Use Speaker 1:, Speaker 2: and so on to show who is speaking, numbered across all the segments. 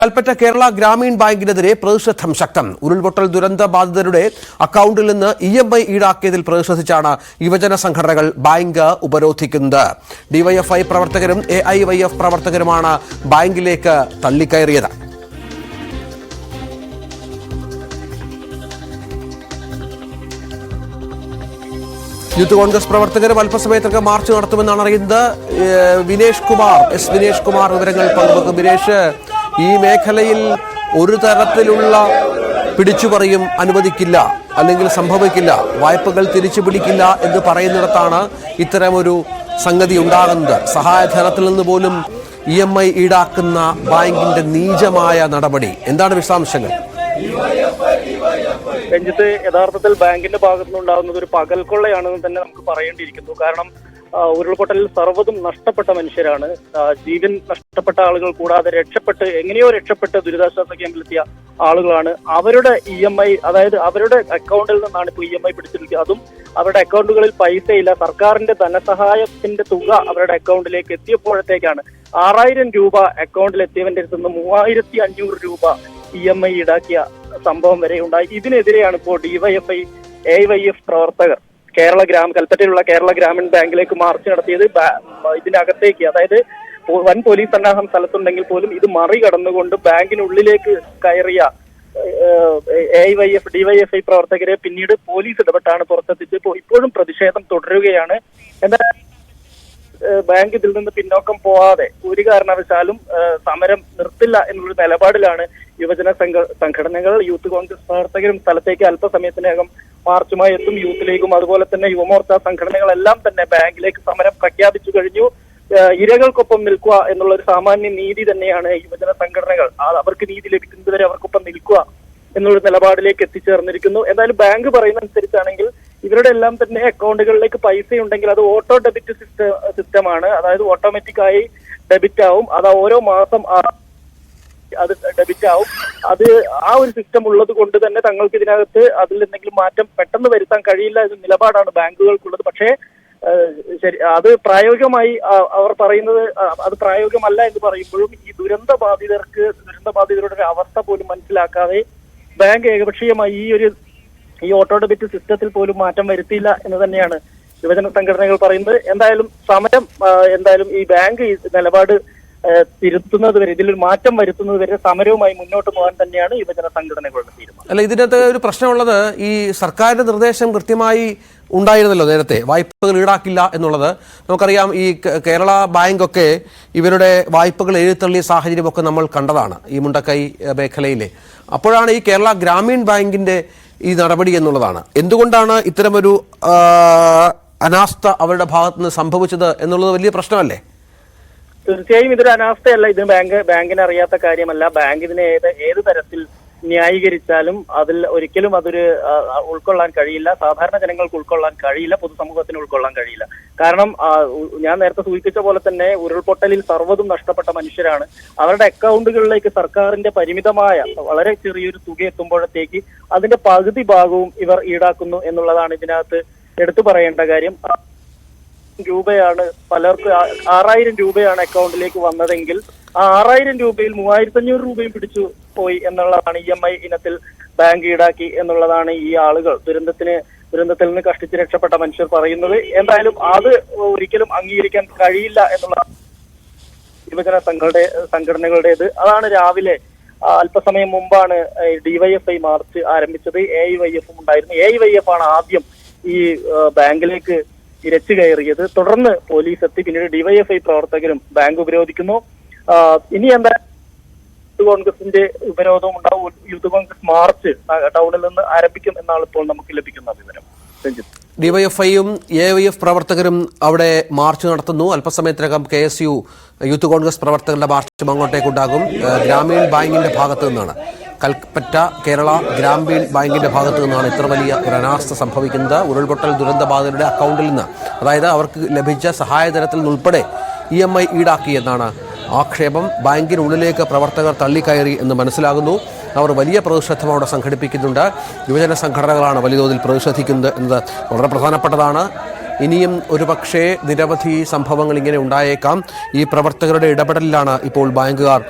Speaker 1: കൽപ്പറ്റ കേരള ഗ്രാമീൺ ബാങ്കിനെതിരെ പ്രതിഷേധം ശക്തം. ഉരുൾപൊട്ടൽ ദുരന്ത ബാധിതരുടെ അക്കൗണ്ടിൽ നിന്ന് EMI ഈടാക്കിയതിൽ പ്രതിഷേധിച്ചാണ് യുവജന സംഘടനകൾ ബാങ്ക് ഉപരോധിക്കുന്നത്. DYFI പ്രവർത്തകരും AIYF പ്രവർത്തകരുമാണ് ബാങ്കിലേക്ക് തള്ളിക്കയറിയത്. യൂത്ത് കോൺഗ്രസ് പ്രവർത്തകരും അല്പസമയത്തൊക്കെ മാർച്ച് നടത്തുമെന്നാണ് അറിയുന്നത്. വിനേഷ് കുമാർ വിവരങ്ങൾ പങ്കുവെക്കും. വിനേഷ്, ഈ മേഖലയിൽ ഒരു തരത്തിലുള്ള പിടിച്ചുപറിയും അനുവദിക്കില്ല, അല്ലെങ്കിൽ സംഭവിക്കില്ല, വായ്പകൾ തിരിച്ചു പിടിക്കില്ല എന്ന് പറയുന്നിടത്താണ് ഇത്തരമൊരു സംഗതി ഉണ്ടാകുന്നത്. സഹായധനത്തിൽ നിന്ന് പോലും EMI ഈടാക്കുന്ന ബാങ്കിന്റെ നീചമായ നടപടി. എന്താണ് വിശദാംശങ്ങൾ?
Speaker 2: രഞ്ജിത്ത്, യഥാർത്ഥത്തിൽ ബാങ്കിന്റെ ഭാഗത്തുനിന്നുണ്ടാകുന്നത് ഒരു പകൽക്കൊള്ളയാണെന്ന് തന്നെ നമുക്ക് പറയേണ്ടിയിരിക്കുന്നു. കാരണം ഉരുൾപൊട്ടലിൽ സർവ്വതും നഷ്ടപ്പെട്ട മനുഷ്യരാണ്. ജീവൻ നഷ്ടപ്പെട്ട ആളുകൾ കൂടാതെ എങ്ങനെയോ രക്ഷപ്പെട്ട് ദുരിതാശ്വാസ ക്യാമ്പിലെത്തിയ ആളുകളാണ്. അവരുടെ EMI, അതായത് അവരുടെ അക്കൗണ്ടിൽ നിന്നാണ് ഇപ്പോൾ EMI പിടിച്ചിരിക്കുന്നത്. അതും അവരുടെ അക്കൗണ്ടുകളിൽ പൈസയില്ല. സർക്കാരിന്റെ ധനസഹായത്തിന്റെ തുക അവരുടെ അക്കൗണ്ടിലേക്ക് എത്തിയപ്പോഴത്തേക്കാണ് 6000 രൂപ അക്കൗണ്ടിൽ എത്തിയവന്റെ അടുത്ത് നിന്ന് 3500 രൂപ EMI ഈടാക്കിയ സംഭവം വരെ ഉണ്ടായി. ഇതിനെതിരെയാണ് ഇപ്പോൾ DYFI AIYF പ്രവർത്തകർ കൽപ്പറ്റയിലുള്ള കേരള ഗ്രാമീൺ ബാങ്കിലേക്ക് മാർച്ച് നടത്തിയത്. ഇതിനകത്തേക്ക്, അതായത് വൻ പോലീസ് സന്നാഹം സ്ഥലത്തുണ്ടെങ്കിൽ പോലും ഇത് മറികടന്നുകൊണ്ട് ബാങ്കിനുള്ളിലേക്ക് കയറിയ AIYF DYFI പ്രവർത്തകരെ പിന്നീട് പോലീസ് ഇടപെട്ടാണ് പുറത്തെത്തിച്ച് ഇപ്പോഴും പ്രതിഷേധം തുടരുകയാണ്. എന്നാൽ ബാങ്ക് ഇതിൽ നിന്ന് പിന്നോക്കം പോവാതെ ഒരു കാരണവശാലും സമരം നിർത്തില്ല എന്നുള്ള നിലപാടിലാണ് യുവജന സംഘടനകൾ. യൂത്ത് കോൺഗ്രസ് പ്രവർത്തകരും സ്ഥലത്തേക്ക് അല്പസമയത്തിനകം മാർച്ചുമായി എത്തും. യൂത്ത് ലീഗും അതുപോലെ തന്നെ യുവമോർച്ച സംഘടനകളെല്ലാം തന്നെ ബാങ്കിലേക്ക് സമരം പ്രഖ്യാപിച്ചു കഴിഞ്ഞു. ഇരകൾക്കൊപ്പം നിൽക്കുക എന്നുള്ള ഒരു സാമാന്യ നീതി തന്നെയാണ് യുവജന സംഘടനകൾ. അവർക്ക് നീതി ലഭിക്കുന്നതുവരെ അവർക്കൊപ്പം നിൽക്കുക എന്നുള്ള നിലപാടിലേക്ക് എത്തിച്ചേർന്നിരിക്കുന്നു. എന്തായാലും ബാങ്ക് പറയുന്ന അനുസരിച്ചാണെങ്കിൽ ഇവരുടെ എല്ലാം തന്നെ അക്കൗണ്ടുകളിലേക്ക് പൈസ ഉണ്ടെങ്കിൽ അത് ഓട്ടോ ഡെബിറ്റ് സിസ്റ്റമാണ്. അതായത് ഓട്ടോമാറ്റിക്കായി ഡെബിറ്റ് ആവും. അത് ഓരോ മാസം അത് ഡെബിറ്റ് ആവും. അത് ആ ഒരു സിസ്റ്റം ഉള്ളത് കൊണ്ട് തന്നെ തങ്ങൾക്ക് ഇതിനകത്ത് അതിൽ എന്തെങ്കിലും മാറ്റം പെട്ടെന്ന് വരുത്താൻ കഴിയില്ല എന്ന നിലപാടാണ് ബാങ്കുകൾക്കുള്ളത്. പക്ഷേ അത് പ്രായോഗികമായി അവർ പറയുന്നത് അത് പ്രായോഗികമല്ല എന്ന് പറയുമ്പോഴും ഈ ദുരന്ത ബാധിതരുടെ ഒരു അവസ്ഥ പോലും മനസ്സിലാക്കാതെ ബാങ്ക് ഏകപക്ഷീയമായി ഈ ഓട്ടോ ഡെബിറ്റ് സിസ്റ്റത്തിൽ പോലും മാറ്റം വരുത്തിയില്ല എന്ന് തന്നെയാണ് യുവജന സംഘടനകൾ പറയുന്നത്. എന്തായാലും ഈ ബാങ്ക് നിലപാട് തിരുത്തുന്നത് വരെ, ഇതിലൊരു മാറ്റം വരുത്തുന്നത് വരെ സമരവുമായി മുന്നോട്ട് പോകാൻ തന്നെയാണ് യുവജന സംഘടനകളുടെ തീരുമാനം.
Speaker 1: അല്ല, ഇതിനകത്ത് ഒരു പ്രശ്നമുള്ളത്, ഈ സർക്കാരിന്റെ നിർദ്ദേശം കൃത്യമായി ഉണ്ടായിരുന്നല്ലോ നേരത്തെ, വായ്പകൾ ഈടാക്കില്ല എന്നുള്ളത്. നമുക്കറിയാം, ഈ കേരള ബാങ്കൊക്കെ ഇവരുടെ വായ്പകൾ എഴുത്തള്ളിയ സാഹചര്യമൊക്കെ നമ്മൾ കണ്ടതാണ് ഈ മുണ്ടക്കൈ മേഖലയിലെ. അപ്പോഴാണ് ഈ കേരള ഗ്രാമീൺ ബാങ്കിന്റെ ഈ നടപടി എന്നുള്ളതാണ്. എന്തുകൊണ്ടാണ് ഇത്തരമൊരു അനാസ്ഥ അവരുടെ ഭാഗത്ത് നിന്ന് സംഭവിച്ചത് എന്നുള്ളത് വലിയ പ്രശ്നമല്ലേ?
Speaker 2: തീർച്ചയായും ഇതൊരു അനാസ്ഥയല്ല. ഇത് ബാങ്കിന് അറിയാത്ത കാര്യമല്ല. ബാങ്ക് ഇതിനെ ഏത് തരത്തിൽ ന്യായീകരിച്ചാലും ഒരിക്കലും അതൊരു ഉൾക്കൊള്ളാൻ കഴിയില്ല. സാധാരണ ജനങ്ങൾക്ക് ഉൾക്കൊള്ളാൻ കഴിയില്ല, പൊതുസമൂഹത്തിന് ഉൾക്കൊള്ളാൻ കഴിയില്ല. കാരണം ഞാൻ നേരത്തെ സൂചിപ്പിച്ച പോലെ തന്നെ ഉരുൾപൊട്ടലിൽ സർവ്വതും നഷ്ടപ്പെട്ട മനുഷ്യരാണ്. അവരുടെ അക്കൗണ്ടുകളിലേക്ക് സർക്കാരിന്റെ പരിമിതമായ വളരെ ചെറിയൊരു തുക എത്തുമ്പോഴത്തേക്ക് അതിന്റെ പകുതി ഭാഗവും ഇവർ ഈടാക്കുന്നു എന്നുള്ളതാണ് ഇതിനകത്ത് എടുത്തു പറയേണ്ട കാര്യം. രൂപയാണ് പലർക്കും 6000 രൂപയാണ് അക്കൗണ്ടിലേക്ക് വന്നതെങ്കിൽ ആ 6000 രൂപയിൽ 3500 രൂപയും പിടിച്ചു പോയി എന്നുള്ളതാണ് EMI ഇനത്തിൽ ബാങ്ക് ഈടാക്കി എന്നുള്ളതാണ് ഈ ആളുകൾ, ദുരന്തത്തിൽ നിന്ന് കഷ്ടിച്ച് രക്ഷപ്പെട്ട മനുഷ്യർ പറയുന്നത്. എന്തായാലും അത് ഒരിക്കലും അംഗീകരിക്കാൻ കഴിയില്ല എന്നുള്ള യുവജന സംഘടനകളുടേത്. അതാണ് രാവിലെ അല്പസമയം മുമ്പാണ് DYFI മാർച്ച് ആരംഭിച്ചത്. AIYF ഉണ്ടായിരുന്നു. AIYF ആണ് ആദ്യം ഈ ബാങ്കിലേക്ക് ഇരച്ചു കയറിയത്. തുടർന്ന് പോലീസ് എത്തി. പിന്നീട് DYFI പ്രവർത്തകരും ബാങ്ക് ഉപരോധിക്കുന്നു. ഇനി എന്താ കോൺഗ്രസിന്റെ ഉപരോധവും ഉണ്ടാവും. യൂത്ത് കോൺഗ്രസ് മാർച്ച് ടൗണിൽ നിന്ന് ആരംഭിക്കും എന്നാണ് ഇപ്പോൾ നമുക്ക് ലഭിക്കുന്ന വിവരം.
Speaker 1: DYFIയും AIYF പ്രവർത്തകരും അവിടെ മാർച്ച് നടത്തുന്നു. അല്പസമയത്തിനകം KSU യൂത്ത് കോൺഗ്രസ് പ്രവർത്തകരുടെ മാർച്ചും അങ്ങോട്ടേക്കുണ്ടാകും. ഗ്രാമീൺ ബാങ്കിന്റെ ഭാഗത്തു നിന്നാണ്, കൽപ്പറ്റ കേരള ഗ്രാമീൺ ബാങ്കിന്റെ ഭാഗത്തു നിന്നാണ് ഇത്ര വലിയ ഒരു അനാസ്ഥ സംഭവിക്കുന്നത്. ഉരുൾപൊട്ടൽ ദുരന്ത ബാധിതരുടെ അക്കൗണ്ടിൽ നിന്ന്, അതായത് അവർക്ക് ലഭിച്ച സഹായധനത്തിൽ നിന്നുൾപ്പെടെ EMI ഈടാക്കിയെന്നാണ് ആക്ഷേപം. ബാങ്കിനുള്ളിലേക്ക് പ്രവർത്തകർ തള്ളിക്കയറി എന്ന് മനസ്സിലാകുന്നു. അവർ വലിയ പ്രതിഷേധം അവിടെ സംഘടിപ്പിക്കുന്നുണ്ട്. യുവജന സംഘടനകളാണ് വലിയ തോതിൽ പ്രതിഷേധിക്കുന്നത് എന്നത് വളരെ പ്രധാനപ്പെട്ടതാണ്. ഇനിയും ഒരുപക്ഷേ നിരവധി സംഭവങ്ങൾ ഇങ്ങനെ ഉണ്ടായേക്കാം. ഈ പ്രവർത്തകരുടെ ഇടപെടലിലാണ് ഇപ്പോൾ ബാങ്കുകാർ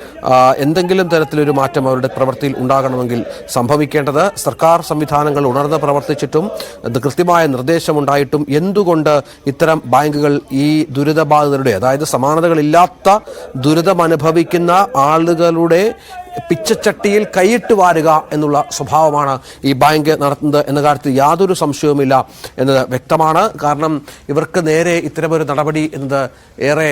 Speaker 1: എന്തെങ്കിലും തരത്തിലൊരു മാറ്റം അവരുടെ പ്രവൃത്തിയിൽ ഉണ്ടാകണമെങ്കിൽ സംഭവിക്കേണ്ടത്. സർക്കാർ സംവിധാനങ്ങൾ ഉണർന്ന് പ്രവർത്തിച്ചിട്ടും കൃത്യമായ നിർദ്ദേശമുണ്ടായിട്ടും എന്തുകൊണ്ട് ഇത്തരം ബാങ്കുകൾ ഈ ദുരിതബാധിതരുടെ, അതായത് സമാനതകളില്ലാത്ത ദുരിതമനുഭവിക്കുന്ന ആളുകളുടെ പിച്ചച്ചട്ടിയിൽ കൈയിട്ട് വാരുക എന്നുള്ള സ്വഭാവമാണ് ഈ ബാങ്ക് നടത്തുന്നത് എന്ന കാര്യത്തിൽ യാതൊരു സംശയവുമില്ല എന്നത് വ്യക്തമാണ്. കാരണം ഇവർക്ക് നേരെ ഇത്തരമൊരു നടപടി എന്നത് ഏറെ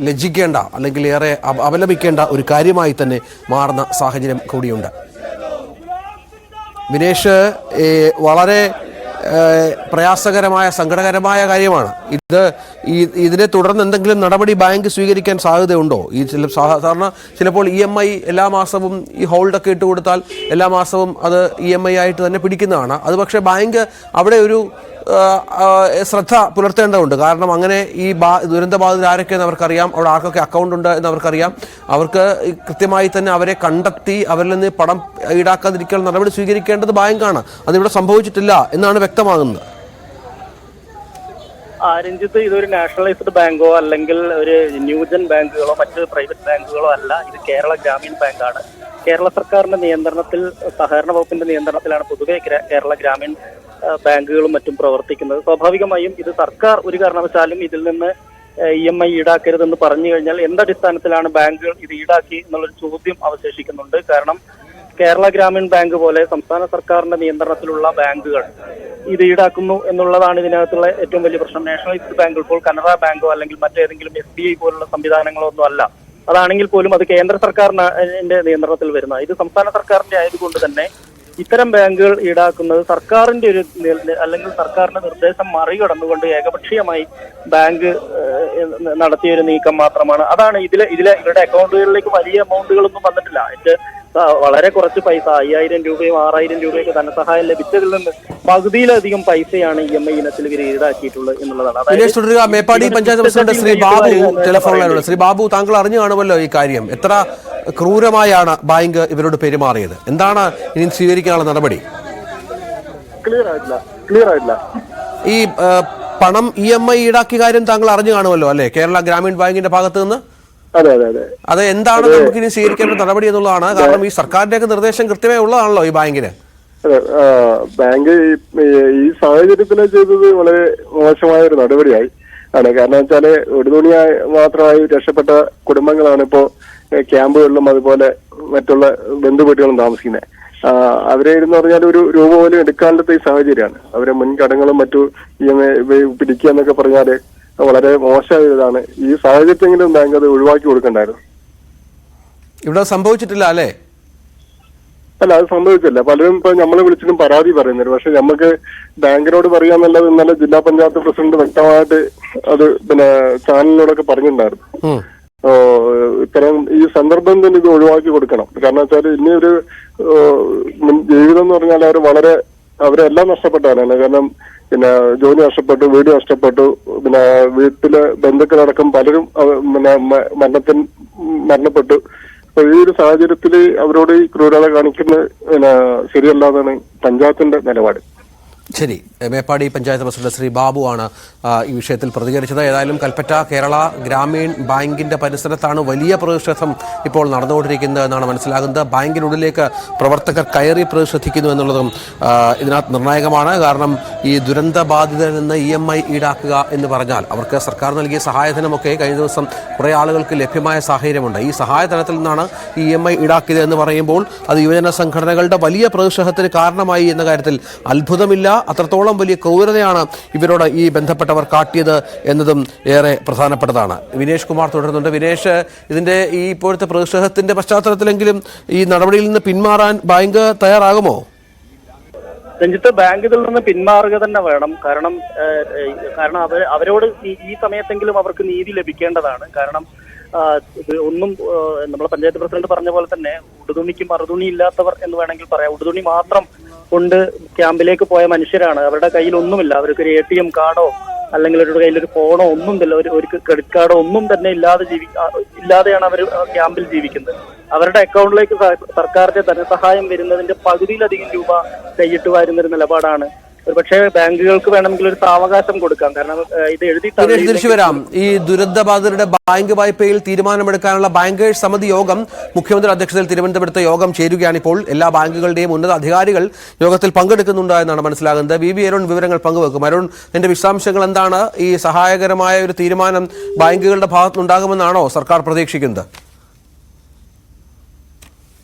Speaker 1: ലജ്ജിക്കേണ്ട അല്ലെങ്കിൽ ഏറെ അപലപിക്കേണ്ട ഒരു കാര്യമായി തന്നെ മാറുന്ന സാഹചര്യം കൂടിയുണ്ട്. വിനേഷ്, വളരെ പ്രയാസകരമായ സങ്കടകരമായ കാര്യമാണ് ഇതിനെ തുടർന്ന് എന്തെങ്കിലും നടപടി ബാങ്ക് സ്വീകരിക്കാൻ സാധ്യതയുണ്ടോ? സാധാരണ ചിലപ്പോൾ EMI എല്ലാ മാസവും ഈ ഹോൾഡൊക്കെ ഇട്ട് കൊടുത്താൽ എല്ലാ മാസവും അത് EMI ആയിട്ട് തന്നെ പിടിക്കുന്നതാണ്. അത് പക്ഷേ ബാങ്ക് അവിടെ ഒരു ശ്രദ്ധ പുലർത്തേണ്ടതുണ്ട്. കാരണം അങ്ങനെ ഈ ദുരന്തബാധിതർ ആരൊക്കെയെന്ന് അവർക്കറിയാം, അവിടെ ആർക്കൊക്കെ അക്കൗണ്ട് ഉണ്ട് എന്ന് അവർക്കറിയാം. അവർക്ക് കൃത്യമായി തന്നെ അവരെ കണ്ടെത്തി അവരിൽ നിന്ന് പണം ഈടാക്കാതിരിക്കാൻ നടപടി സ്വീകരിക്കേണ്ടത് ബാങ്കാണ്. അതിവിടെ സംഭവിച്ചിട്ടില്ല എന്നാണ് വ്യക്തമാകുന്നത്.
Speaker 2: രഞ്ജിത്ത്, ഇതൊരു നാഷണലൈസ്ഡ് ബാങ്കോ അല്ലെങ്കിൽ ഒരു ന്യൂജൻ ബാങ്കുകളോ മറ്റ് പ്രൈവറ്റ് ബാങ്കുകളോ അല്ല. ഇത് കേരള ഗ്രാമീൺ ബാങ്കാണ്. കേരള സർക്കാരിന്റെ നിയന്ത്രണത്തിൽ, സഹകരണ വകുപ്പിന്റെ നിയന്ത്രണത്തിലാണ് പൊതുവെ കേരള ഗ്രാമീൺ ബാങ്കുകളും മറ്റും പ്രവർത്തിക്കുന്നത്. സ്വാഭാവികമായും ഇത് സർക്കാർ ഒരു കാരണവശാലും ഇതിൽ നിന്ന് EMI ഈടാക്കരുതെന്ന് പറഞ്ഞു കഴിഞ്ഞാൽ എന്തടിസ്ഥാനത്തിലാണ് ബാങ്കുകൾ ഇത് ഈടാക്കി എന്നുള്ളൊരു ചോദ്യം അവശേഷിക്കുന്നുണ്ട്. കാരണം കേരള ഗ്രാമീൺ ബാങ്ക് പോലെ സംസ്ഥാന സർക്കാരിന്റെ നിയന്ത്രണത്തിലുള്ള ബാങ്കുകൾ ഇത് ഈടാക്കുന്നു എന്നുള്ളതാണ് ഇതിനകത്തുള്ള ഏറ്റവും വലിയ പ്രശ്നം. നാഷണലൈസ്ഡ് ബാങ്കുകൾ, ഇപ്പോൾ കനറ ബാങ്കോ അല്ലെങ്കിൽ മറ്റേതെങ്കിലും SBI പോലുള്ള സംവിധാനങ്ങളോ ഒന്നും അല്ല. അതാണെങ്കിൽ പോലും അത് കേന്ദ്ര സർക്കാരിന്റെ നിയന്ത്രണത്തിൽ വരുന്ന, ഇത് സംസ്ഥാന സർക്കാരിന്റെ ആയതുകൊണ്ട് തന്നെ ഇത്തരം ബാങ്കുകൾ ഈടാക്കുന്നത് സർക്കാരിന്റെ ഒരു അല്ലെങ്കിൽ സർക്കാരിന്റെ നിർദ്ദേശം മറികടന്നുകൊണ്ട് ഏകപക്ഷീയമായി ബാങ്ക് നടത്തിയൊരു നീക്കം മാത്രമാണ്. അതാണ് ഇതിലെ ഇവരുടെ അക്കൗണ്ടുകളിലേക്ക് വലിയ എമൗണ്ടുകളൊന്നും വന്നിട്ടില്ല. വളരെ കുറച്ച് പൈസ, 5000 രൂപയും 6000 രൂപയൊക്കെ ധനസഹായം ലഭിച്ചതിൽ നിന്ന് പകുതിയിലധികം പൈസയാണ് EMI ഇനത്തിൽ ഇവർ ഈടാക്കിയിട്ടുള്ളത് എന്നുള്ളതാണ്.
Speaker 1: മേപ്പാടി പഞ്ചായത്ത് പ്രസിഡന്റ് ശ്രീ ബാബു ടെലിഫോണിലുള്ള. ശ്രീ ബാബു, താങ്കൾ അറിഞ്ഞു കാണുമല്ലോ ഈ കാര്യം. എത്ര ക്രൂരമായാണ് ബാങ്ക് ഇവരോട് പെരുമാറിയത്? എന്താണ് ഇനി സ്വീകരിക്കാനുള്ള നടപടി?
Speaker 2: ക്ലിയർ ആയിട്ടില്ല.
Speaker 1: ഈ പണം EMI ഈടാക്കിയ കാര്യം താങ്കൾ അറിഞ്ഞു കാണുമല്ലോ അല്ലെ, കേരള ഗ്രാമീൺ ബാങ്കിന്റെ ഭാഗത്ത് നിന്ന്? അത് എന്താണ് നമുക്ക് ഇനി സ്വീകരിക്കേണ്ട നടപടി എന്നുള്ളതാണ്. കാരണം ഈ സർക്കാരിന്റെ നിർദ്ദേശം കൃത്യമായി ഉള്ളതാണല്ലോ ഈ ബാങ്കിന്.
Speaker 3: ബാങ്ക് ഈ സാഹചര്യത്തിൽ ചെയ്തത് വളരെ മോശമായ ഒരു നടപടിയായി ആണ്. കാരണം വെച്ചാല് ഉടുതുണിയായി മാത്രമായി രക്ഷപ്പെട്ട കുടുംബങ്ങളാണ് ഇപ്പോ ക്യാമ്പുകളിലും അതുപോലെ മറ്റുള്ള ബന്ധുവീട്ടുകളും താമസിക്കുന്നത്. അവരെ എന്ന് പറഞ്ഞാൽ ഒരു രൂപ പോലും എടുക്കാനുള്ള ഈ സാഹചര്യമാണ്. അവരെ മുൻകടങ്ങളും മറ്റു പിടിക്കുക എന്നൊക്കെ പറഞ്ഞാല് വളരെ മോശമായതാണ്. ഈ സാഹചര്യത്തെങ്കിലും ബാങ്ക് അത് ഒഴിവാക്കി കൊടുക്കണ്ടായിരുന്നു.
Speaker 1: ഇവിടെ സംഭവിച്ചിട്ടില്ല അല്ലേ?
Speaker 3: അല്ല, അത് സംഭവിച്ചില്ല. പലരും ഇപ്പൊ നമ്മളെ വിളിച്ചിട്ടും പരാതി പറയുന്നുണ്ട്. പക്ഷെ നമുക്ക് ബാങ്കിനോട് പറയാന്നുള്ളത് ഇന്നലെ ജില്ലാ പഞ്ചായത്ത് പ്രസിഡന്റ് വ്യക്തമായിട്ട് അത് ചാനലിനോടൊക്കെ പറഞ്ഞിട്ടുണ്ടായിരുന്നു. ഇത്തരം ഈ സന്ദർഭം തന്നെ ഇത് ഒഴിവാക്കി കൊടുക്കണം. കാരണം വെച്ചാൽ ഇനി ഒരു ജീവിതം എന്ന് പറഞ്ഞാൽ അവരെല്ലാം നഷ്ടപ്പെട്ടവരാണ്. കാരണം ജോലി നഷ്ടപ്പെട്ടു, വീട് നഷ്ടപ്പെട്ടു, വീട്ടിലെ ബന്ധുക്കളടക്കം പലരും മരണപ്പെട്ടു. അപ്പൊ ഈ ഒരു സാഹചര്യത്തിൽ അവരോട് ഈ ക്രൂരത കാണിക്കുന്നത് ശരിയല്ലാന്നാണ് പഞ്ചായത്തിന്റെ നിലപാട്.
Speaker 1: ശരി, മേപ്പാടി പഞ്ചായത്ത് പ്രസിഡന്റ് ശ്രീ ബാബു ആണ് ഈ വിഷയത്തിൽ പ്രതികരിച്ചത്. ഏതായാലും കൽപ്പറ്റ കേരള ഗ്രാമീൺ ബാങ്കിന്റെ പരിസരത്താണ് വലിയ പ്രതിഷേധം ഇപ്പോൾ നടന്നുകൊണ്ടിരിക്കുന്നത് എന്നാണ് മനസ്സിലാകുന്നത്. ബാങ്കിനുള്ളിലേക്ക് പ്രവർത്തകർ കയറി പ്രതിഷേധിക്കുന്നു എന്നുള്ളതും ഇതിനകത്ത് നിർണായകമാണ്. കാരണം ഈ ദുരന്ത ബാധിതരിൽ നിന്ന് EMI ഈടാക്കുക എന്ന് പറഞ്ഞാൽ അവർക്ക് സർക്കാർ നൽകിയ സഹായധനമൊക്കെ കഴിഞ്ഞ ദിവസം കുറേ ആളുകൾക്ക് ലഭ്യമായ സാഹചര്യമുണ്ട്. ഈ സഹായധനത്തിൽ നിന്നാണ് ഈ EMI ഈടാക്കിയത് എന്ന് പറയുമ്പോൾ അത് യുവജന സംഘടനകളുടെ വലിയ പ്രതിഷേധത്തിന് കാരണമായി എന്ന കാര്യത്തിൽ അത്ഭുതമില്ല. അത്രത്തോളം വലിയ ക്രൂരതയാണ് ഇവരോട് ഈ ബന്ധപ്പെട്ടവർ കാട്ടിയത് എന്നതും ഏറെ പ്രധാനപ്പെട്ടതാണ്. വിനേഷ് കുമാർ തുടരുന്നുണ്ട്. വിനേഷ്, ഇതിന്റെ ഈ ഇപ്പോഴത്തെ പ്രതിഷേധത്തിന്റെ പശ്ചാത്തലത്തിലെങ്കിലും ഈ നടപടിയിൽ നിന്ന് പിന്മാറാൻ ബാങ്ക് തയ്യാറാകുമോ?
Speaker 2: രഞ്ജിത്ത്, ബാങ്ക് ഇതിൽ നിന്ന് പിന്മാറുക തന്നെ വേണം. കാരണം അവരോട് ഈ സമയത്തെങ്കിലും അവർക്ക് നീതി ലഭിക്കേണ്ടതാണ്. കാരണം ഒന്നും നമ്മളെ പഞ്ചായത്ത് പ്രസിഡന്റ് പറഞ്ഞ പോലെ തന്നെ ഉടുതുണിക്ക് മറുതുണി ഇല്ലാത്തവർ എന്ന് വേണമെങ്കിൽ പറയാം. ഉടുതുണി മാത്രം കൊണ്ട് ക്യാമ്പിലേക്ക് പോയ മനുഷ്യരാണ്. അവരുടെ കയ്യിൽ ഒന്നുമില്ല. അവർക്ക് ഒരു ATM കാർഡോ അല്ലെങ്കിൽ അവരുടെ കയ്യിൽ ഒരു ഫോണോ ഒന്നും ഇല്ല, ഒരു ക്രെഡിറ്റ് കാർഡോ ഒന്നും തന്നെ ഇല്ലാതെയാണ് അവർ ക്യാമ്പിൽ ജീവിക്കുന്നത്. അവരുടെ അക്കൗണ്ടിലേക്ക് സർക്കാരിന്റെ ധനസഹായം വരുന്നതിന്റെ പകുതിയിലധികം രൂപ കൈയിട്ട് വാരുന്നൊരു നിലപാടാണ് പക്ഷേ ബാങ്കുകൾക്ക് വേണമെങ്കിൽ ഒരു സാവകാശം കൊടുക്കാം. കാരണം ഇത് എഴുതി
Speaker 1: തിരിച്ചു വരാം. ഈ ദുരന്തബാധിതരുടെ ബാങ്ക് വായ്പയിൽ തീരുമാനമെടുക്കാനുള്ള ബാങ്കേഴ്സ് സമിതി യോഗം മുഖ്യമന്ത്രി അധ്യക്ഷതയിൽ തിരുവനന്തപുരത്ത് യോഗം ചേരുകയാണ്. ഇപ്പോൾ എല്ലാ ബാങ്കുകളുടെയും ഉന്നത അധികാരികൾ യോഗത്തിൽ പങ്കെടുക്കുന്നുണ്ട് എന്നാണ് മനസ്സിലാകുന്നത്. വി അരുൺ വിവരങ്ങൾ പങ്കുവെക്കും. അരുൺ, എന്റെ വിശദാംശങ്ങൾ എന്താണ്? ഈ സഹായകരമായ ഒരു തീരുമാനം ബാങ്കുകളുടെ ഭാഗത്തുനിന്നുണ്ടാകുമെന്നാണോ സർക്കാർ പ്രതീക്ഷിക്കുന്നത്?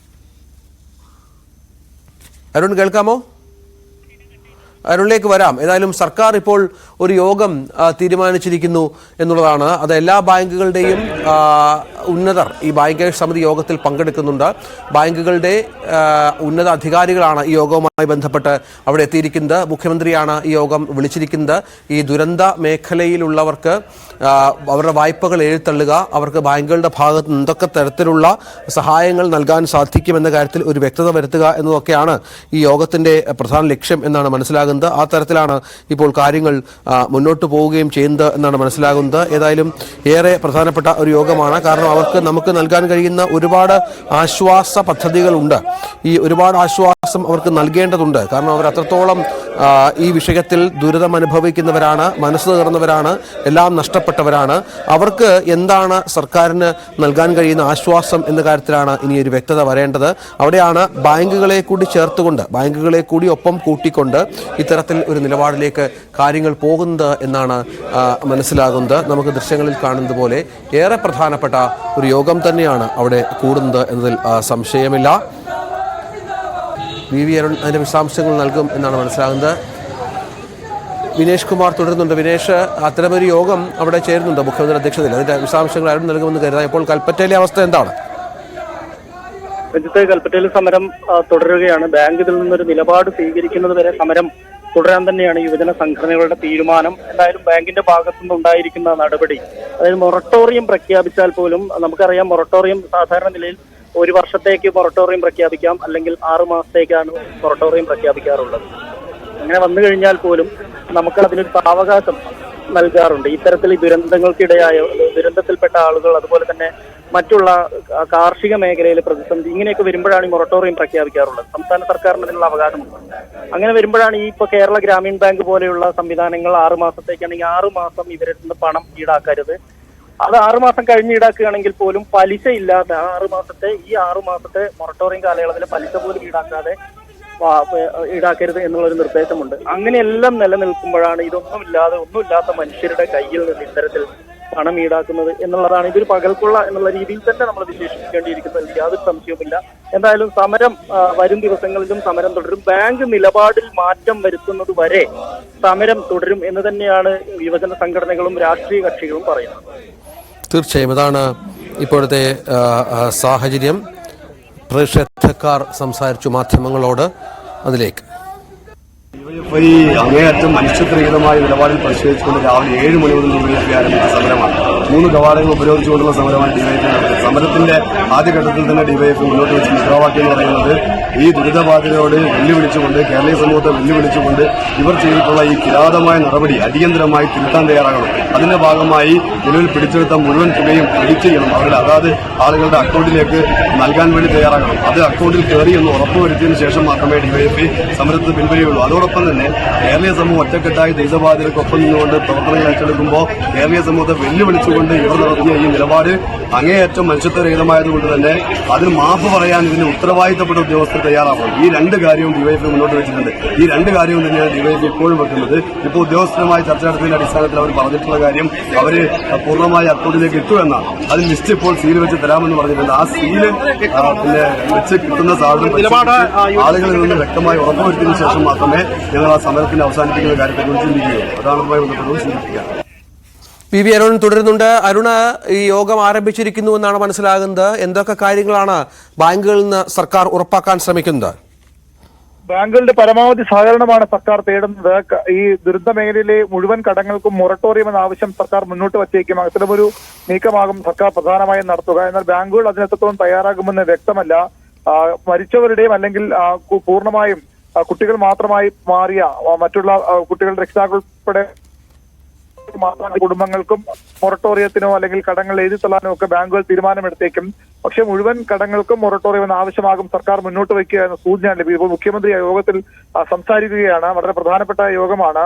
Speaker 1: അരുൺ, കേൾക്കാമോ? അരുണിലേക്ക് വരാം. ഏതായാലും സർക്കാർ ഇപ്പോൾ ഒരു യോഗം തീരുമാനിച്ചിരിക്കുന്നു എന്നുള്ളതാണ്. അത് എല്ലാ ബാങ്കുകളുടെയും ഉന്നതർ ഈ ബാങ്കേഴ്സ് സമിതി യോഗത്തിൽ പങ്കെടുക്കുന്നുണ്ട്. ബാങ്കുകളുടെ ഉന്നത അധികാരികളാണ് ഈ യോഗവുമായി ബന്ധപ്പെട്ട് അവിടെ എത്തിയിരിക്കുന്നത്. മുഖ്യമന്ത്രിയാണ് ഈ യോഗം വിളിച്ചിരിക്കുന്നത്. ഈ ദുരന്ത മേഖലയിലുള്ളവർക്ക് അവരുടെ വായ്പകൾ എഴുത്തള്ളുക, അവർക്ക് ബാങ്കുകളുടെ ഭാഗത്ത് എന്തൊക്കെ തരത്തിലുള്ള സഹായങ്ങൾ നൽകാൻ സാധിക്കുമെന്ന കാര്യത്തിൽ ഒരു വ്യക്തത വരുത്തുക എന്നതൊക്കെയാണ് ഈ യോഗത്തിന്റെ പ്രധാന ലക്ഷ്യം എന്നാണ് മനസ്സിലാകുന്നത്. ആ തരത്തിലാണ് ഇപ്പോൾ കാര്യങ്ങൾ മുന്നോട്ട് പോവുകയും ചെയ്യുന്നത് എന്നാണ് മനസ്സിലാകുന്നത്. ഏതായാലും ഏറെ പ്രധാനപ്പെട്ട ഒരു യോഗമാണ്. കാരണം നമുക്ക് നൽകാൻ കഴിയുന്ന ഒരുപാട് ആശ്വാസ പദ്ധതികളുണ്ട്. ഈ ഒരുപാട് ആശ്വാസം അവർക്ക് നൽകേണ്ടതുണ്ട്. കാരണം അവർ അത്രത്തോളം ഈ വിഷയത്തിൽ ദുരിതം അനുഭവിക്കുന്നവരാണ്, മനസ്സ് തകർന്നവരാണ്, എല്ലാം നഷ്ടപ്പെട്ടവരാണ്. അവർക്ക് എന്താണ് സർക്കാരിന് നൽകാൻ കഴിയുന്ന ആശ്വാസം എന്ന കാര്യത്തിലാണ് ഇനി ഒരു വ്യക്തത വരേണ്ടത്. അവിടെയാണ് ബാങ്കുകളെ കൂടി ചേർത്തുകൊണ്ട്, ബാങ്കുകളെ കൂടി ഒപ്പം കൂട്ടിക്കൊണ്ട് ഇത്തരത്തിൽ ഒരു നിലപാടിലേക്ക് കാര്യങ്ങൾ പോകുന്നത് എന്നാണ് മനസ്സിലാകുന്നത്. നമുക്ക് ദൃശ്യങ്ങളിൽ കാണുന്നത് പോലെ ഏറെ പ്രധാനപ്പെട്ട ഒരു യോഗം തന്നെയാണ് അവിടെ കൂടുന്നത് എന്നതിൽ സംശയമില്ല. വി അരുൺ അതിൻ്റെ വിശദാംശങ്ങൾ നൽകും എന്നാണ് മനസ്സിലാകുന്നത്. വിനേഷ് കുമാർ തുടരുന്നുണ്ട്. വിനേഷ്, അത്തരമൊരു യോഗം അവിടെ ചേരുന്നുണ്ട് മുഖ്യമന്ത്രി അധ്യക്ഷതയിൽ. അതിന്റെ വിശദാംശങ്ങൾ അരുൺ നൽകുമെന്ന് കരുതാം. ഇപ്പോൾ കൽപ്പറ്റയിലെ അവസ്ഥ എന്താണ്?
Speaker 2: രാജ്യത്തെ കൽപ്പറ്റയിൽ സമരം തുടരുകയാണ്. ബാങ്ക് ഇതിൽ നിന്നൊരു നിലപാട് സ്വീകരിക്കുന്നത് വരെ സമരം തുടരാൻ തന്നെയാണ് യുവജന സംഘടനകളുടെ തീരുമാനം. എന്തായാലും ബാങ്കിന്റെ ഭാഗത്തുനിന്ന് ഉണ്ടായിരിക്കുന്ന നടപടി, അതായത് മൊറട്ടോറിയം പ്രഖ്യാപിച്ചാൽ പോലും നമുക്കറിയാം, മൊറട്ടോറിയം സാധാരണ നിലയിൽ ഒരു വർഷത്തേക്ക് മൊറട്ടോറിയം പ്രഖ്യാപിക്കാം, അല്ലെങ്കിൽ 6 മാസത്തേക്കാണ് മൊറട്ടോറിയം പ്രഖ്യാപിക്കാറുള്ളത്. അങ്ങനെ വന്നു കഴിഞ്ഞാൽ പോലും നമുക്ക് അതിനൊരു സാവകാശം നൽകാറുണ്ട്. ഇത്തരത്തിൽ ദുരന്തത്തിൽപ്പെട്ട ആളുകൾ, അതുപോലെ തന്നെ മറ്റുള്ള കാർഷിക മേഖലയിലെ പ്രതിസന്ധി, ഇങ്ങനെയൊക്കെ വരുമ്പോഴാണ് ഈ മൊറട്ടോറിയം പ്രഖ്യാപിക്കാറുള്ളത്. സംസ്ഥാന സർക്കാരിന് അതിനുള്ള അവകാശമുണ്ട്. അങ്ങനെ വരുമ്പോഴാണ് ഈ കേരള ഗ്രാമീൺ ബാങ്ക് പോലെയുള്ള സംവിധാനങ്ങൾ 6 മാസത്തേക്കാണെങ്കിൽ 6 മാസം ഇവരിൽ നിന്ന് പണം ഈടാക്കരുത്. അത് 6 മാസം കഴിഞ്ഞ് ഈടാക്കുകയാണെങ്കിൽ പോലും പലിശ ഇല്ലാതെ 6 മാസത്തെ മൊറട്ടോറിയം കാലയളവിലെ പലിശ പോലും ഈടാക്കരുത് എന്നുള്ളൊരു നിർദ്ദേശമുണ്ട്. അങ്ങനെയെല്ലാം നിലനിൽക്കുമ്പോഴാണ് ഒന്നുമില്ലാത്ത മനുഷ്യരുടെ കയ്യിൽ നിന്ന് ഇത്തരത്തിൽ പണം ഈടാക്കുന്നത് എന്നുള്ളതാണ്. ഇതൊരു പകൽക്കൊള്ള എന്നുള്ള രീതിയിൽ തന്നെ നമ്മൾ വിശേഷിപ്പിക്കേണ്ടിയിരിക്കുന്നത്, യാതൊരു സംശയവുമില്ല. എന്തായാലും സമരം വരും ദിവസങ്ങളിലും സമരം തുടരും. ബാങ്ക് നിലപാടിൽ മാറ്റം വരുത്തുന്നത് വരെ സമരം തുടരും എന്ന് തന്നെയാണ് യുവജന സംഘടനകളും രാഷ്ട്രീയ കക്ഷികളും പറയുന്നത്.
Speaker 1: തീർച്ചയായും അതാണ് ഇപ്പോഴത്തെ സാഹചര്യം. പ്രതിഷേധക്കാർ സംസാരിച്ചു മാധ്യമങ്ങളോട്. അതിലേക്ക്
Speaker 4: ഡിവൈഎഫ്ഐ അങ്ങേയറ്റം മനുഷ്യത്വരഹിതമായ നിലപാടിൽ പ്രതിഷേധിച്ചുകൊണ്ട് രാവിലെ 7 മണി മുതൽ ഡിവൈഎഫ്ഐ ആരംഭിച്ച സമരമാണ്. 3 കവാടങ്ങൾ ഉപരോധിച്ചുകൊണ്ടുള്ള സമരമാണ് ഡിവൈഎഫ്ഐ നടത്തിയത്. സമരത്തിന്റെ ആദ്യഘട്ടത്തിൽ തന്നെ ഡിവൈഎഫ്ഐ മുന്നോട്ട് വെച്ച മുദ്രാവാക്യം എന്ന് പറയുന്നത് ഈ ദുരിതബാധിതരോട് വെല്ലുവിളിച്ചുകൊണ്ട്, കേരളീയ സമൂഹത്തെ വെല്ലുവിളിച്ചുകൊണ്ട് ഇവർ ചെയ്തിട്ടുള്ള ഈ കിരാതമായ നടപടി അടിയന്തരമായി തിരുത്താൻ തയ്യാറാകണം. അതിന്റെ ഭാഗമായി നിലവിൽ പിടിച്ചെടുത്ത മുഴുവൻ തുകയും ക്രെഡിറ്റ് ചെയ്യണം. അവരുടെ അതാത് ആളുകളുടെ അക്കൗണ്ടിലേക്ക് നൽകാൻ വേണ്ടി തയ്യാറാകണം. അത് അക്കൗണ്ടിൽ കയറി എന്ന് ഉറപ്പുവരുത്തിയതിനു ശേഷം മാത്രമേ ഡിവൈഎഫ്ഐ സമരത്തിൽ പിൻവലിയുള്ളൂ. അതോടൊപ്പം തന്നെ കേരളീയ സമൂഹം ഒറ്റക്കെട്ടായി ദുരിതബാധിതർക്കൊപ്പം നിന്നുകൊണ്ട് പ്രവർത്തനങ്ങൾ ഏറ്റെടുക്കുമ്പോൾ കേരളീയ സമൂഹത്തെ വെല്ലുവിളിച്ചുകൊണ്ട് ഇവർ നടത്തിയ ഈ നിലപാട് അങ്ങേയറ്റം മനുഷ്യത്വരഹിതമായതുകൊണ്ട് തന്നെ അതിന് മാപ്പ് പറയാൻ ഇതിന് ഉത്തരവാദിത്തപ്പെട്ട ഉദ്യോഗസ്ഥർ തയ്യാറാവണം. ഈ 2 കാര്യവും ഡിവൈഎഫ്ഐ മുന്നോട്ട് വെച്ചിട്ടുണ്ട്. ഈ 2 കാര്യവും തന്നെയാണ് ഡിവൈഎഫ്ഐ ഇപ്പോഴും വെക്കുന്നത്. ഇപ്പോൾ ഉദ്യോഗസ്ഥരുമായി ചർച്ച നടത്തിയതിന്റെ അടിസ്ഥാനത്തിൽ അവർ പറഞ്ഞിട്ടുള്ള കാര്യം അവര് പൂർണ്ണമായി അക്കൗണ്ടിലേക്ക് ഇട്ടു എന്നാണ്. അതിൽ ലിസ്റ്റ് ഇപ്പോൾ സീൽ വെച്ച് തരാമെന്ന് പറഞ്ഞിട്ടുണ്ട്. ആ സീല് പിന്നെ വെച്ച് കിട്ടുന്ന സാധനം ആളുകളിൽ നിന്ന് വ്യക്തമായി ഉറപ്പുവരുത്തിയതിനു ശേഷം മാത്രമേ ഞങ്ങൾ ആ സമരത്തിന് അവസാനിപ്പിക്കുന്ന കാര്യത്തെക്കുറിച്ച് ചിന്തിക്കുകയുള്ളൂ. അതാണ് അതുമായി ബന്ധപ്പെട്ടത് സൂചിപ്പിക്കുക.
Speaker 1: വി അരുൺ തുടരുന്നുണ്ട്. അരുണ്, ഈ യോഗം ആരംഭിച്ചിരിക്കുന്നു എന്നാണ് മനസ്സിലാകുന്നത്. എന്തൊക്കെ കാര്യങ്ങളാണ് ബാങ്കുകളിൽ നിന്ന് സർക്കാർ ഉറപ്പാക്കാൻ ശ്രമിക്കുന്നത്?
Speaker 5: ബാങ്കുകളുടെ പരമാവധി സഹകരണമാണ് സർക്കാർ തേടുന്നത്. ഈ ദുരന്ത മേഖലയിലെ മുഴുവൻ കടങ്ങൾക്കും മൊറട്ടോറിയം എന്ന ആവശ്യം സർക്കാർ മുന്നോട്ട് വച്ചേക്കും. അത്തരമൊരു നീക്കമാകും സർക്കാർ പ്രധാനമായും നടത്തുക. എന്നാൽ ബാങ്കുകൾ അതിനെത്രത്തോളം തയ്യാറാകുമെന്ന് വ്യക്തമല്ല. മരിച്ചവരുടെയും അല്ലെങ്കിൽ പൂർണ്ണമായും കുട്ടികൾ മാത്രമായി മാറിയ മറ്റുള്ള കുട്ടികളുടെ രക്ഷിതാക്കൾ ഉൾപ്പെടെ കുടുംബങ്ങൾക്കും മൊറട്ടോറിയത്തിനോ അല്ലെങ്കിൽ കടങ്ങൾ എഴുതി തള്ളാനോ ഒക്കെ ബാങ്കുകൾ തീരുമാനമെടുത്തേക്കും. പക്ഷേ മുഴുവൻ കടങ്ങൾക്കും മൊറട്ടോറിയം എന്ന ആവശ്യമാകും സർക്കാർ മുന്നോട്ട് വയ്ക്കുക എന്ന സൂചനയാണ് ലഭിക്കും. ഇപ്പോൾ മുഖ്യമന്ത്രി ആ യോഗത്തിൽ സംസാരിക്കുകയാണ്. വളരെ പ്രധാനപ്പെട്ട യോഗമാണ്.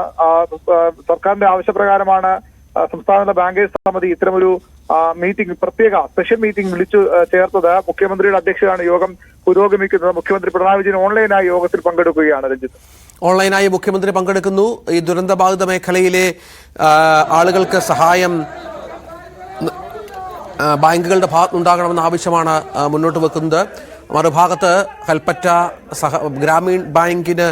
Speaker 5: സർക്കാരിന്റെ ആവശ്യപ്രകാരമാണ് സംസ്ഥാന ബാങ്കേഴ്സ് സമിതി ഇത്തരമൊരു മീറ്റിംഗ്, പ്രത്യേക സ്പെഷ്യൽ മീറ്റിംഗ് വിളിച്ചു ചേർത്തത്. മുഖ്യമന്ത്രിയുടെ അധ്യക്ഷതയാണ് യോഗം പുരോഗമിക്കുന്നത്. മുഖ്യമന്ത്രി പിണറായി വിജയൻ ഓൺലൈനായി യോഗത്തിൽ പങ്കെടുക്കുകയാണ്. രഞ്ജിത്ത്,
Speaker 1: ഓൺലൈനായി മുഖ്യമന്ത്രി പങ്കെടുക്കുന്നു. ഈ ദുരന്തബാധിത മേഖലയിലെ ആളുകൾക്ക് സഹായം ബാങ്കുകളുടെ ഭാഗത്തുനിന്നുണ്ടാകണമെന്ന ആവശ്യമാണ് മുന്നോട്ട് വെക്കുന്നത്. മറുഭാഗത്ത് കൽപ്പറ്റ ഗ്രാമീൺ ബാങ്കിന്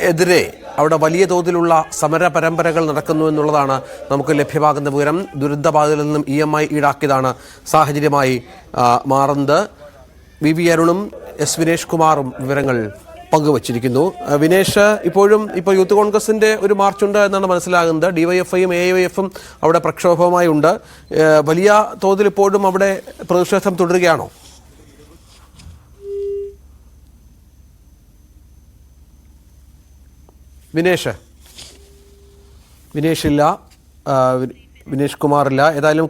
Speaker 1: എതിരെ അവിടെ വലിയ തോതിലുള്ള സമര പരമ്പരകൾ നടക്കുന്നു എന്നുള്ളതാണ് നമുക്ക് ലഭ്യമാകുന്ന വിവരം. ദുരന്തബാധിതരിൽ നിന്നും EMI ഈടാക്കിയതാണ് സാഹചര്യമായി മാറുന്നത്. വി അരുണും എസ് വിനേഷ് കുമാറും വിവരങ്ങൾ പങ്കുവച്ചിരിക്കുന്നു. വിനേഷ്, ഇപ്പോൾ യൂത്ത് കോൺഗ്രസിന്റെ ഒരു മാർച്ചുണ്ട് എന്നാണ് മനസ്സിലാകുന്നത്. DYFIയും AYFും അവിടെ പ്രക്ഷോഭവുമായി ഉണ്ട്. വലിയ തോതിൽ ഇപ്പോഴും അവിടെ പ്രതിഷേധം തുടരുകയാണോ? വിനേഷില്ല, വിനേഷ് കുമാറില്ല. ഏതായാലും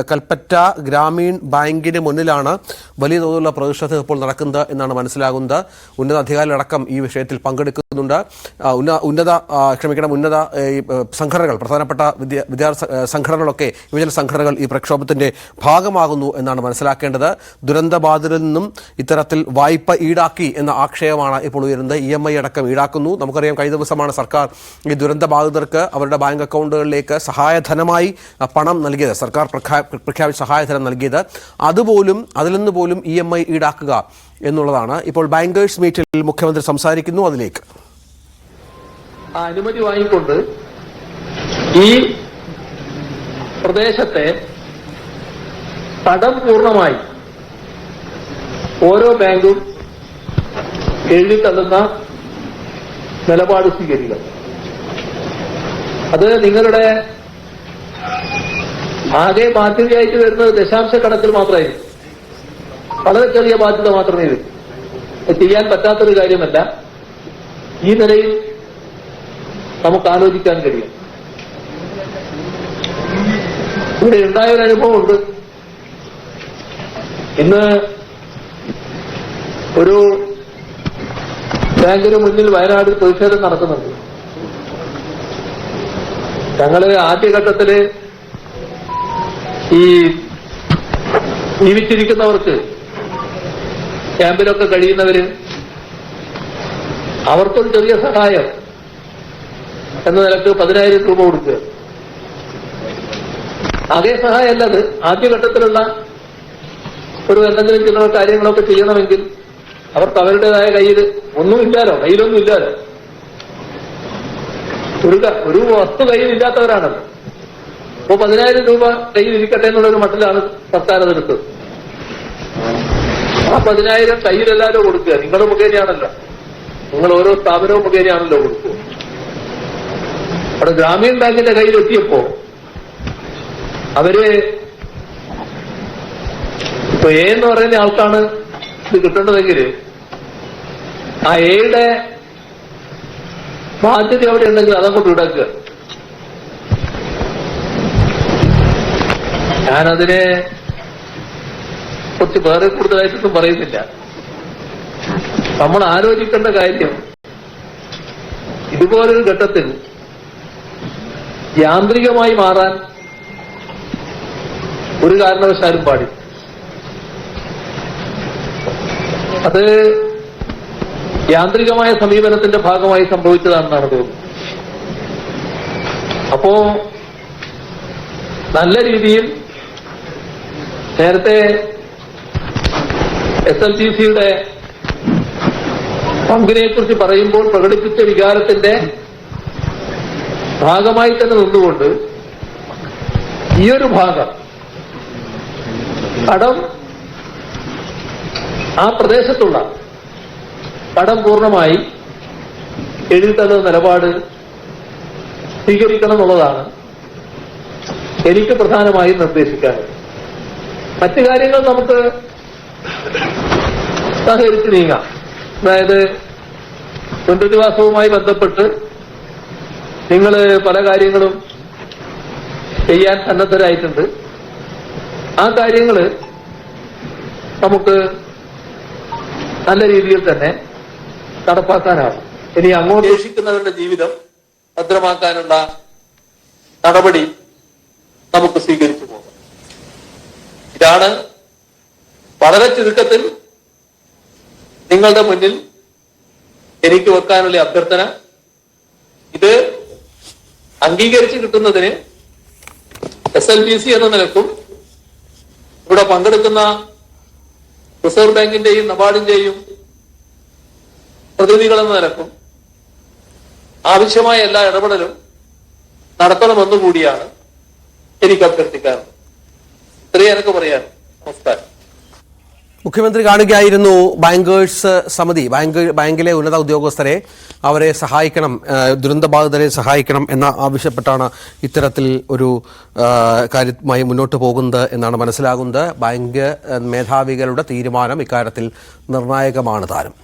Speaker 1: കൽപ്പറ്റ ഗ്രാമീൺ ബാങ്കിന് മുന്നിലാണ് വലിയ തോതിലുള്ള പ്രതിഷേധം ഇപ്പോൾ നടക്കുന്നത് എന്നാണ് മനസ്സിലാകുന്നത്. ഉന്നത അധികാരികളടക്കം ഈ വിഷയത്തിൽ പങ്കെടുക്കുന്നുണ്ട്. ഉന്നത സംഘടനകൾ, പ്രധാനപ്പെട്ട വിദ്യാർത്ഥി സംഘടനകളൊക്കെ, യുവജന സംഘടനകൾ ഈ പ്രക്ഷോഭത്തിന്റെ ഭാഗമാകുന്നു എന്നാണ് മനസ്സിലാക്കേണ്ടത്. ദുരന്തബാധിതരിൽ നിന്നും ഇത്തരത്തിൽ വായ്പ ഈടാക്കി എന്ന ആക്ഷേപമാണ് ഇപ്പോൾ ഉയരുന്നത്. EMI അടക്കം ഈടാക്കുന്നു. നമുക്കറിയാം, കഴിഞ്ഞ ദിവസമാണ് സർക്കാർ ഈ ദുരന്തബാധിതർക്ക് അവരുടെ ബാങ്ക് അക്കൗണ്ടുകളിലേക്ക് സഹായധനമായി പണം നൽകിയത്, സർക്കാർ പ്രഖ്യാപിച്ച സഹായധനം നൽകിയത്. അതിൽ നിന്ന് പോലും EMI ഈടാക്കുക എന്നുള്ളതാണ്. ഇപ്പോൾ ബാങ്കേഴ്സ് മീറ്റിൽ മുഖ്യമന്ത്രി സംസാരിക്കുന്നു. അതിലേക്ക്
Speaker 6: അനുമതി വാങ്ങിക്കൊണ്ട് ഈ പ്രദേശത്തെ കടം പൂർണ്ണമായി ഓരോ ബാങ്കും എഴുതിത്തള്ളുന്ന നിലപാട് സ്വീകരിക്കുക. അത് നിങ്ങളുടെ ആകെ ബാധ്യതയായിട്ട് വരുന്നത് ദശാംശ കണക്കിൽ മാത്രമായിരിക്കും. വളരെ ചെറിയ ബാധ്യത മാത്രമേ വരൂ. ചെയ്യാൻ പറ്റാത്തൊരു കാര്യമല്ല. ഈ നിലയിൽ നമുക്ക് ആലോചിക്കാൻ കഴിയും. ഇവിടെ ഉണ്ടായൊരു അനുഭവമുണ്ട്. ഇന്ന് ഒരു ബാങ്കിന് മുന്നിൽ വയനാട് പ്രതിഷേധം നടക്കുന്നുണ്ട്. ഞങ്ങള് ആദ്യഘട്ടത്തില് ഈ ജീവിച്ചിരിക്കുന്നവർക്ക്, ക്യാമ്പിലൊക്കെ കഴിയുന്നവര്, അവർക്കൊരു ചെറിയ സഹായം എന്ന നിലക്ക് 10,000 രൂപ കൊടുക്കുക. അതേ സഹായമല്ല അത്. ആദ്യഘട്ടത്തിലുള്ള ഒരു എന്തെങ്കിലും ചില കാര്യങ്ങളൊക്കെ ചെയ്യണമെങ്കിൽ അവർക്ക് അവരുടേതായ കയ്യിലൊന്നും ഇല്ലാലോ. ഒരു വസ്തു കയ്യിലില്ലാത്തവരാണല്ലോ. അപ്പോൾ 10,000 രൂപ കയ്യിലിരിക്കട്ടെ എന്നുള്ളൊരു മട്ടിലാണ് സർക്കാർ അതെടുത്തത്. ആ 10,000 കയ്യിലെല്ലാവരും കൊടുക്കുക. നിങ്ങൾ മുഖേനയാണല്ലോ, നിങ്ങൾ ഓരോ സ്ഥാപനവും മുഖേനയാണല്ലോ കൊടുക്കുക. അവിടെ ഗ്രാമീൺ ബാങ്കിന്റെ കയ്യിലെത്തിയപ്പോ അവര് ഇപ്പൊ എന്ന് പറയുന്ന ആൾക്കാണ് ഇത് കിട്ടേണ്ടതെങ്കിൽ ആ എയുടെ ബാധ്യത അവിടെ ഉണ്ടെങ്കിൽ അതങ്ങോട്ട് ഈടാക്കുക. ഞാനതിനെ കുറച്ച് വേറെ കൂടുതലായിട്ടൊന്നും പറയുന്നില്ല. നമ്മൾ ആലോചിക്കേണ്ട കാര്യം, ഇതുപോലൊരു ഘട്ടത്തിൽ യാന്ത്രികമായി മാറാൻ ഒരു കാരണവശാലും പാടില്ല. അത് യാന്ത്രികമായ സമീപനത്തിന്റെ ഭാഗമായി സംഭവിച്ചതാണെന്നാണ് തോന്നുന്നത്. അപ്പോ നല്ല രീതിയിൽ നേരത്തെ SLTCയുടെ പങ്കിനെക്കുറിച്ച് പറയുമ്പോൾ പ്രകടിപ്പിച്ച വികാരത്തിന്റെ ഭാഗമായി തന്നെ നിന്നുകൊണ്ട് ഈയൊരു ഭാഗം കടം, ആ പ്രദേശത്തുള്ള കടം പൂർണ്ണമായി എഴുതിത്തള്ളുന്ന നിലപാട് സ്വീകരിക്കണം എന്നുള്ളതാണ് എനിക്ക് പ്രധാനമായും നിർദ്ദേശിക്കാനുള്ളത്. മറ്റു കാര്യങ്ങൾ നമുക്ക് സഹകരിച്ച് നീങ്ങാം. അതായത് പുനരധിവാസവുമായി ബന്ധപ്പെട്ട് നിങ്ങൾ പല കാര്യങ്ങളും ചെയ്യാൻ സന്നദ്ധരായിട്ടുണ്ട്. ആ കാര്യങ്ങൾ നമുക്ക് നല്ല രീതിയിൽ തന്നെ നടപ്പാക്കാനാവും. ഇനി അങ്ങോട്ട് ശേഷിക്കുന്നവരുടെ ജീവിതം ഭദ്രമാക്കാനുള്ള നടപടി നമുക്ക് സ്വീകരിച്ചു പോകാം. ഇതാണ് വളരെ ചുരുക്കത്തിൽ നിങ്ങളുടെ മുന്നിൽ എനിക്ക് വെക്കാനുള്ള അഭ്യർത്ഥന. ഇത് അംഗീകരിച്ച് കിട്ടുന്നതിന് SLBC എന്ന നിലക്കും ഇവിടെ പങ്കെടുക്കുന്ന റിസർവ് ബാങ്കിന്റെയും നബാർഡിന്റെയും പ്രതിനിധികളെന്ന നിലക്കും ആവശ്യമായ എല്ലാ ഇടപെടലും നടത്തണമെന്നുകൂടിയാണ് എനിക്ക് അഭ്യർത്ഥിക്കാറുള്ളത്. ഇത്രയും എനിക്ക് പറയാൻ. നമസ്കാരം.
Speaker 1: മുഖ്യമന്ത്രി കാണുകയായിരുന്നു ബാങ്കേഴ്സ് സമിതി, ബാങ്കിലെ ഉന്നത ഉദ്യോഗസ്ഥരെ, അവരെ സഹായിക്കണം, ദുരന്തബാധിതരെ സഹായിക്കണം എന്ന ആവശ്യപ്പെട്ടാണ് ഇത്തരത്തിൽ ഒരു കാര്യമായി മുന്നോട്ട് പോകുന്നത് എന്നാണ് മനസ്സിലാകുന്നത്. ബാങ്ക് മേധാവികളുടെ തീരുമാനം ഇക്കാര്യത്തിൽ നിർണായകമാണ് താനും.